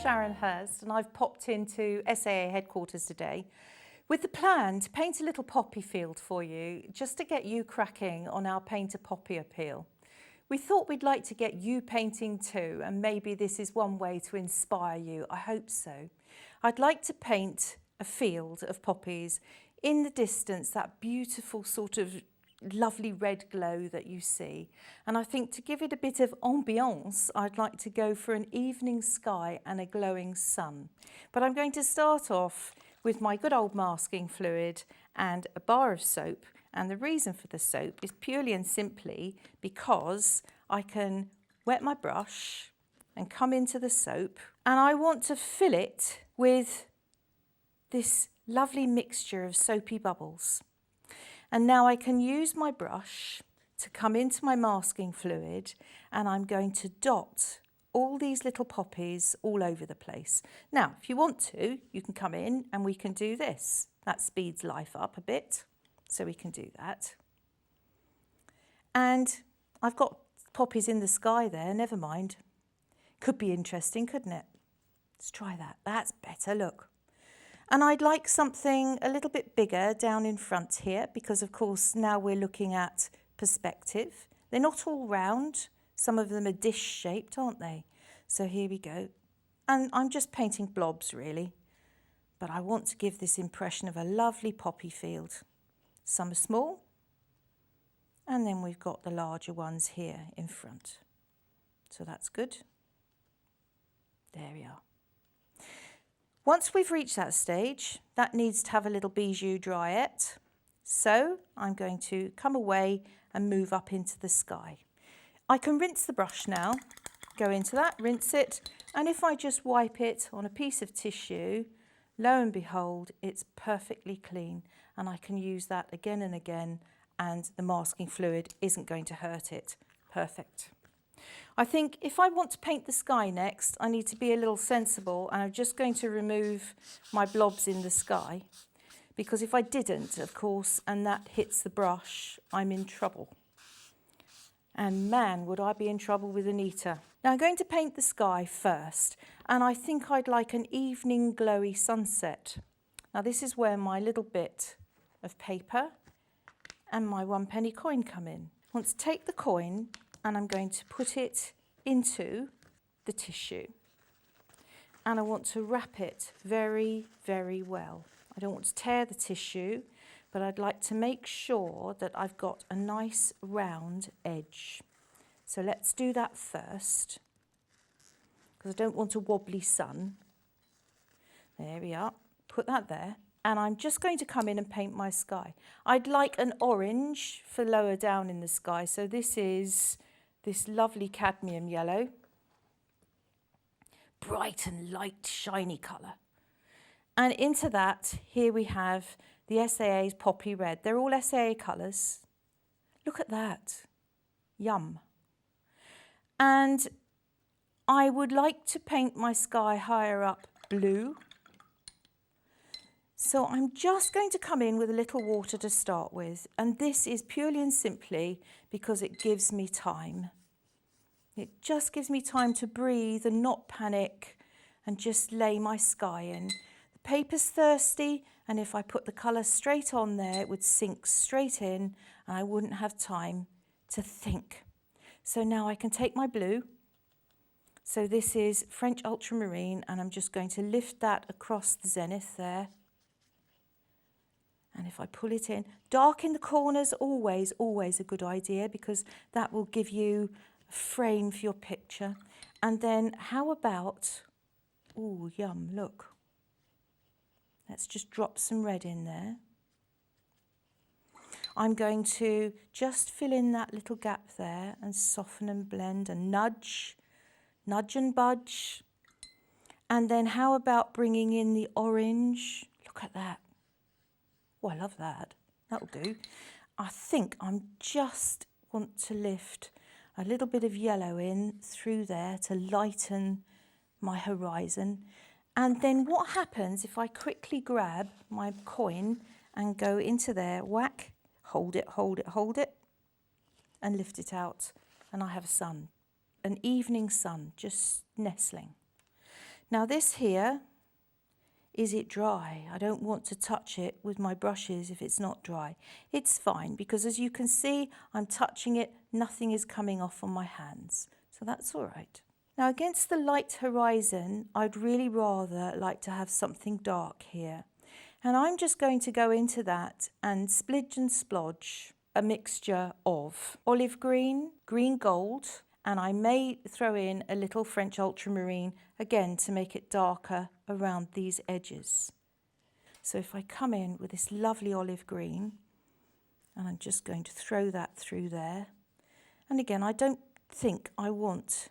Sharon Hurst and I've popped into SAA headquarters today with the plan to paint a little poppy field for you, just to get you cracking on our Paint a Poppy appeal. We thought we'd like to get you painting too, and maybe this is one way to inspire you. I hope so. I'd like to paint a field of poppies. In the distance, that beautiful sort of lovely red glow that you see. And I think to give it a bit of ambiance, I'd like to go for an evening sky and a glowing sun. But I'm going to start off with my good old masking fluid and a bar of soap. And the reason for the soap is purely and simply because I can wet my brush and come into the soap, and I want to fill it with this lovely mixture of soapy bubbles. And now I can use my brush to come into my masking fluid, and I'm going to dot all these little poppies all over the place. Now, if you want to, you can come in and we can do this. That speeds life up a bit, so we can do that. And I've got poppies in the sky there, never mind. Could be interesting, couldn't it? Let's try that. That's better, look. And I'd like something a little bit bigger down in front here, because of course now we're looking at perspective. They're not all round. Some of them are dish shaped, aren't they? So here we go. And I'm just painting blobs really, but I want to give this impression of a lovely poppy field. Some are small, and then we've got the larger ones here in front. So that's good. There we are. Once we've reached that stage, that needs to have a little bijou dryette. So I'm going to come away and move up into the sky. I can rinse the brush now, go into that, rinse it, and if I just wipe it on a piece of tissue, lo and behold, it's perfectly clean, and I can use that again and again, and the masking fluid isn't going to hurt it. Perfect. I think if I want to paint the sky next, I need to be a little sensible, and I'm just going to remove my blobs in the sky, because if I didn't, of course, and that hits the brush, I'm in trouble. And man, would I be in trouble with Anita. Now I'm going to paint the sky first, and I think I'd like an evening glowy sunset. Now this is where my little bit of paper and my 1 penny coin come in. I want to take the coin and I'm going to put it into the tissue. And I want to wrap it very, very well. I don't want to tear the tissue, but I'd like to make sure that I've got a nice round edge. So let's do that first, because I don't want a wobbly sun. There we are, put that there. And I'm just going to come in and paint my sky. I'd like an orange for lower down in the sky. So this is this lovely cadmium yellow, bright and light, shiny colour. And into that, here we have the SAA's poppy red. They're all SAA colours. Look at that. Yum. And I would like to paint my sky higher up blue. So I'm just going to come in with a little water to start with. And this is purely and simply because it gives me time. It just gives me time to breathe and not panic and just lay my sky in. The paper's thirsty, and if I put the colour straight on there, it would sink straight in and I wouldn't have time to think. So now I can take my blue. So this is French ultramarine, and I'm just going to lift that across the zenith there. And if I pull it in, dark in the corners, always a good idea, because that will give you a frame for your picture. And then how about, ooh, yum, look. Let's just drop some red in there. I'm going to just fill in that little gap there and soften and blend and nudge and budge. And then how about bringing in the orange? Look at that. Oh, I love that. That'll do. I think I'm just want to lift a little bit of yellow in through there to lighten my horizon. And then what happens if I quickly grab my coin and go into there, whack, hold it, and lift it out, and I have a sun, an evening sun just nestling. Now this here, is it dry? I don't want to touch it with my brushes if it's not dry. It's fine because as you can see, I'm touching it, nothing is coming off on my hands. So that's all right. Now against the light horizon, I'd really rather like to have something dark here. And I'm just going to go into that and splidge and splodge a mixture of olive green, green gold, and I may throw in a little French ultramarine again to make it darker around these edges. So if I come in with this lovely olive green, and I'm just going to throw that through there. And again, I don't think I want,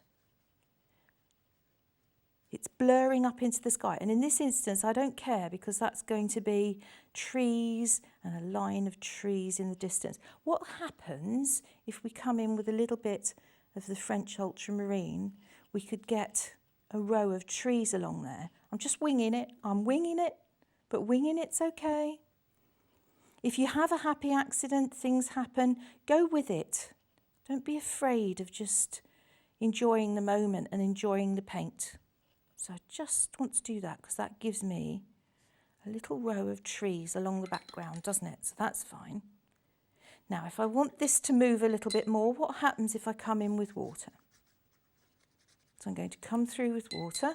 it's blurring up into the sky. And in this instance, I don't care because that's going to be trees and a line of trees in the distance. What happens if we come in with a little bit of the French ultramarine? We could get a row of trees along there. I'm just winging it. I'm winging it, but winging it's okay. If you have a happy accident, things happen, go with it. Don't be afraid of just enjoying the moment and enjoying the paint. So I just want to do that because that gives me a little row of trees along the background, doesn't it? So that's fine. Now, if I want this to move a little bit more, what happens if I come in with water? So I'm going to come through with water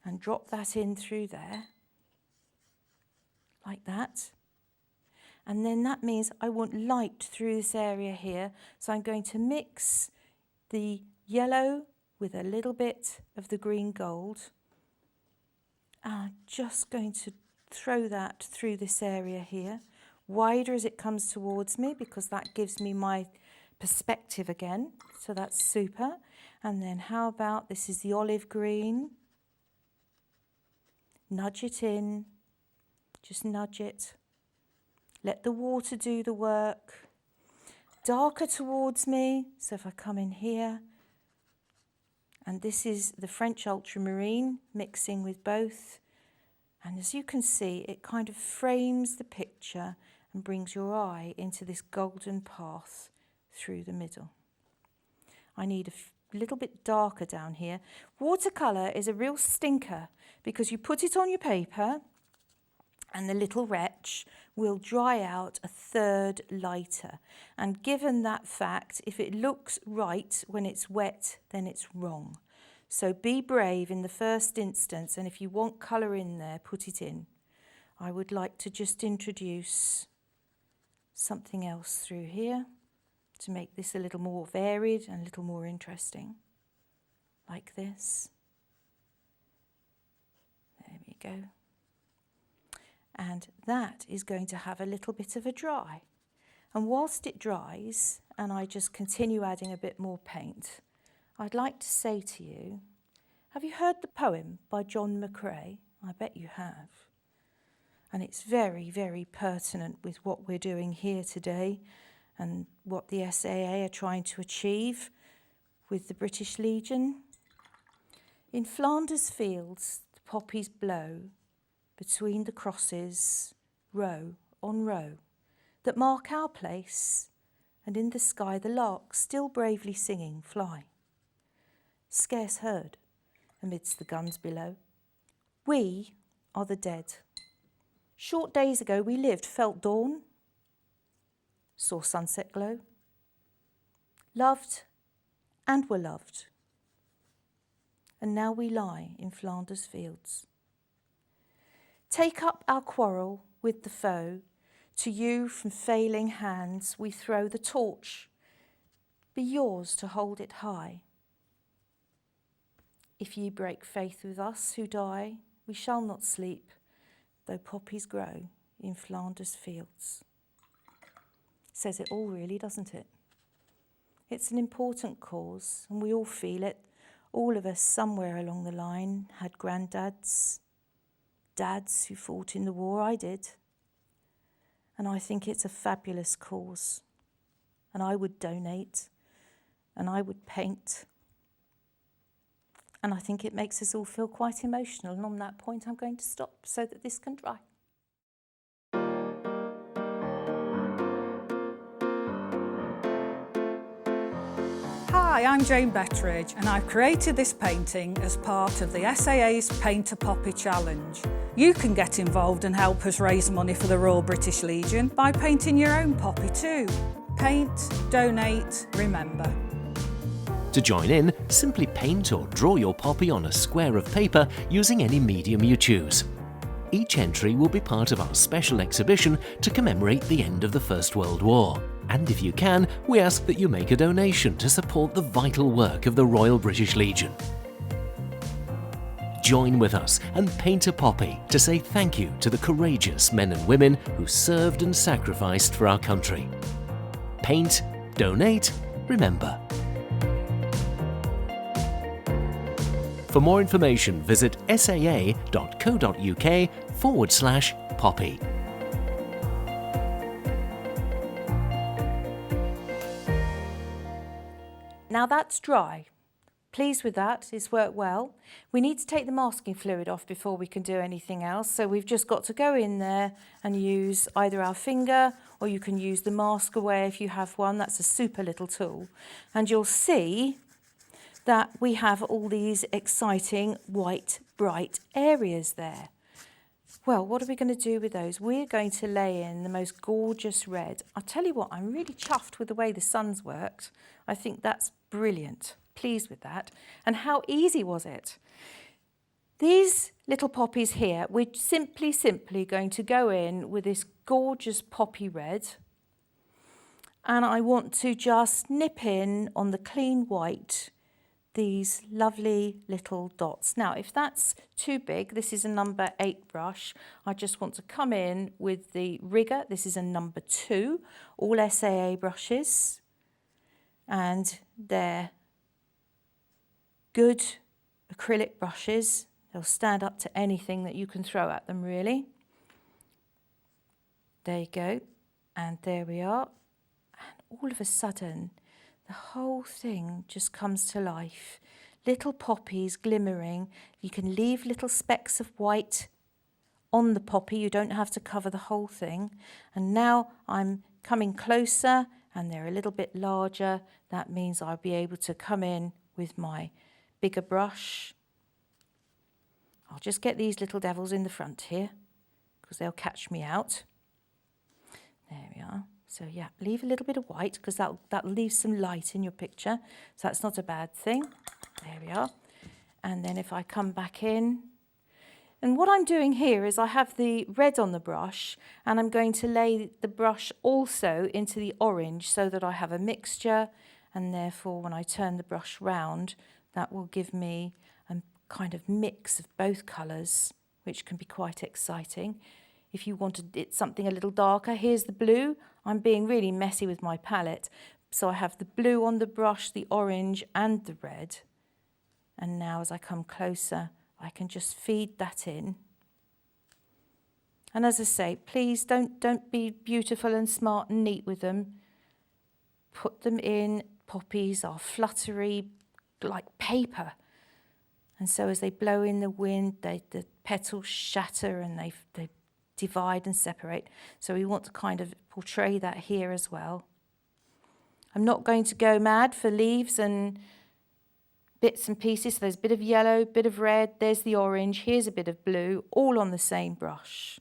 and drop that in through there, like that. And then that means I want light through this area here. So I'm going to mix the yellow with a little bit of the green gold. And I'm just going to throw that through this area here, wider as it comes towards me because that gives me my perspective again. So that's super. And then how about, this is the olive green. Nudge it in, just nudge it. Let the water do the work. Darker towards me, so if I come in here, and this is the French ultramarine mixing with both. And as you can see, it kind of frames the picture and brings your eye into this golden path through the middle. I need a little bit darker down here. Watercolour is a real stinker because you put it on your paper and the little wretch will dry out a third lighter. And given that fact, if it looks right when it's wet, then it's wrong. So be brave in the first instance, and if you want colour in there, put it in. I would like to just introduce something else through here to make this a little more varied and a little more interesting, like this. There we go. And that is going to have a little bit of a dry. And whilst it dries, and I just continue adding a bit more paint, I'd like to say to you, have you heard the poem by John McCrae? I bet you have. And it's very, very pertinent with what we're doing here today and what the SAA are trying to achieve with the British Legion. In Flanders fields, the poppies blow between the crosses, row on row, that mark our place, and in the sky the larks, still bravely singing, fly, scarce heard amidst the guns below. We are the dead. Short days ago we lived, felt dawn, saw sunset glow, loved and were loved, and now we lie in Flanders fields. Take up our quarrel with the foe, to you from failing hands we throw the torch, be yours to hold it high. If ye break faith with us who die, we shall not sleep, though poppies grow in Flanders fields. Says it all really, doesn't it? It's an important cause and we all feel it. All of us somewhere along the line had granddads, dads who fought in the war. I did. And I think it's a fabulous cause. And I would donate and I would paint. And I think it makes us all feel quite emotional. And on that point, I'm going to stop so that this can dry. Hi, Hi, I'm Jane Betteridge and I've created this painting as part of the SAA's Paint a Poppy Challenge. You can get involved and help us raise money for the Royal British Legion by painting your own poppy too. Paint, donate, remember. To join in, simply paint or draw your poppy on a square of paper using any medium you choose. Each entry will be part of our special exhibition to commemorate the end of the First World War. And if you can, we ask that you make a donation to support the vital work of the Royal British Legion. Join with us and paint a poppy to say thank you to the courageous men and women who served and sacrificed for our country. Paint, donate, remember. For more information, visit saa.co.uk/poppy. Now that's dry. Pleased with that, it's worked well. We need to take the masking fluid off before we can do anything else, so we've just got to go in there and use either our finger or you can use the mask away if you have one. That's a super little tool. And you'll see that we have all these exciting white bright areas there. Well, what are we going to do with those? We're going to lay in the most gorgeous red. I'll tell you what, I'm really chuffed with the way the sun's worked. I think that's brilliant. Pleased with that. And how easy was it? These little poppies here, we're simply going to go in with this gorgeous poppy red. And I want to just nip in on the clean white these lovely little dots. Now, if that's too big, this is a number 8 brush. I just want to come in with the rigger. This is a number 2, all SAA brushes. And they're good acrylic brushes. They'll stand up to anything that you can throw at them, really. There you go. And there we are. And all of a sudden, the whole thing just comes to life. Little poppies glimmering. You can leave little specks of white on the poppy. You don't have to cover the whole thing. And now I'm coming closer and they're a little bit larger. That means I'll be able to come in with my bigger brush. I'll just get these little devils in the front here because they'll catch me out. There we are. So yeah, leave a little bit of white because that'll leave some light in your picture. So that's not a bad thing. There we are. And then if I come back in, and what I'm doing here is I have the red on the brush and I'm going to lay the brush also into the orange so that I have a mixture, and therefore when I turn the brush round, that will give me a kind of mix of both colours, which can be quite exciting. If you wanted it something a little darker, here's the blue. I'm being really messy with my palette. So I have the blue on the brush, the orange and the red. And now as I come closer, I can just feed that in. And as I say, please don't be beautiful and smart and neat with them. Put them in. Poppies are fluttery like paper. And so as they blow in the wind, the petals shatter and they divide and separate. So we want to kind of portray that here as well. I'm not going to go mad for leaves and bits and pieces. So there's a bit of yellow, bit of red, there's the orange, here's a bit of blue, all on the same brush.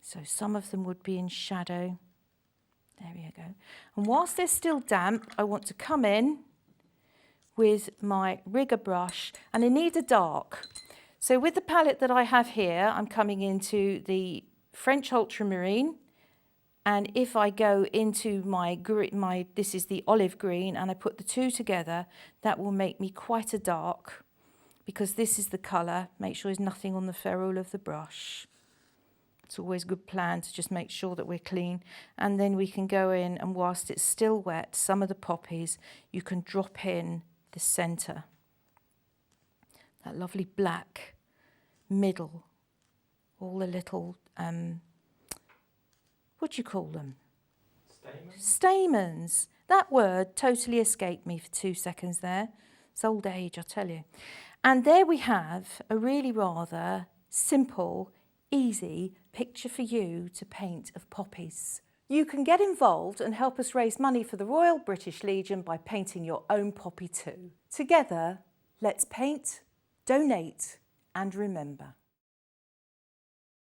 So some of them would be in shadow. There we go. And whilst they're still damp, I want to come in with my rigger brush, and I need a dark. So with the palette that I have here, I'm coming into the French ultramarine, and if I go into this is the olive green, and I put the two together, that will make me quite a dark, because this is the colour. Make sure there's nothing on the ferrule of the brush. It's always a good plan to just make sure that we're clean. And then we can go in, and whilst it's still wet, some of the poppies, you can drop in the centre. That lovely black middle, all the little, what do you call them? Stamens. Stamens. That word totally escaped me for 2 seconds there. It's old age, I tell you. And there we have a really rather simple, easy picture for you to paint of poppies. You can get involved and help us raise money for the Royal British Legion by painting your own poppy too. Together, let's paint, donate and remember.